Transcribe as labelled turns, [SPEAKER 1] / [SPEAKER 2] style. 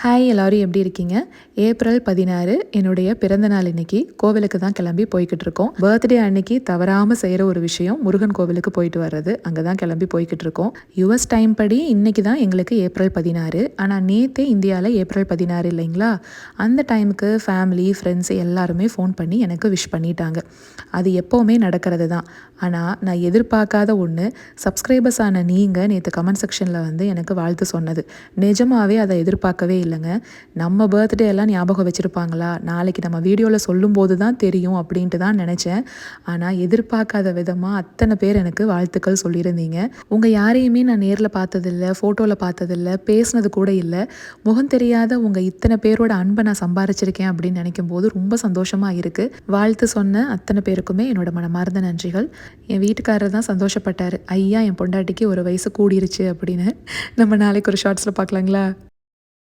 [SPEAKER 1] Hi எல்லோரும் எப்படி இருக்கீங்க? ஏப்ரல் 16 என்னுடைய பிறந்த நாள் இன்னைக்கு. கோவிலுக்கு தான் கிளம்பி போய்கிட்டு இருக்கோம். பர்த்டே அன்னைக்கு தவறாமல் செய்கிற ஒரு விஷயம் முருகன் கோவிலுக்கு போயிட்டு வர்றது. அங்கே தான் கிளம்பி போய்கிட்டு இருக்கோம். யுஎஸ் டைம் படி இன்னைக்கு தான் எங்களுக்கு ஏப்ரல் 16. ஆனால் நேற்றே இந்தியாவில் ஏப்ரல் 16 இல்லைங்களா? அந்த டைமுக்கு ஃபேமிலி ஃப்ரெண்ட்ஸ் எல்லாருமே ஃபோன் பண்ணி எனக்கு விஷ் பண்ணிட்டாங்க. அது எப்போவுமே நடக்கிறது தான். ஆனால் நான் எதிர்பார்க்காத ஒன்று, சப்ஸ்கிரைபர்ஸ் ஆன நீங்கள் நேற்று கமெண்ட் செக்ஷனில் வந்து எனக்கு வாழ்த்து சொன்னது. நிஜமாகவே அதை எதிர்பார்க்கவே இல்லைங்க. நம்ம பர்த்டே எல்லாம் ஞாபகம் வச்சுருப்பாங்களா, நாளைக்கு நம்ம வீடியோவில் சொல்லும்போது தான் தெரியும் அப்படின்ட்டு தான் நினச்சேன். ஆனால் எதிர்பார்க்காத விதமாக அத்தனை பேர் எனக்கு வாழ்த்துக்கள் சொல்லியிருந்தீங்க. உங்கள் யாரையுமே நான் நேரில் பார்த்ததில்ல, ஃபோட்டோவில் பார்த்ததில்ல, பேசினது கூட இல்லை. முகம் தெரியாத உங்கள் இத்தனை பேரோட அன்பை நான் சம்பாரிச்சிருக்கேன் அப்படின்னு நினைக்கும் போது ரொம்ப சந்தோஷமாக இருக்குது. வாழ்த்து சொன்ன அத்தனை பேருக்குமே என்னோட மனமார்ந்த நன்றிகள். என் வீட்டுக்காரர் தான் சந்தோஷப்பட்டார், ஐயா என் பொண்டாட்டிக்கு ஒரு வயசு கூடிருச்சு அப்படின்னு. நம்ம நாளைக்கு ஒரு ஷார்ட்ஸில் பார்க்கலாங்களா?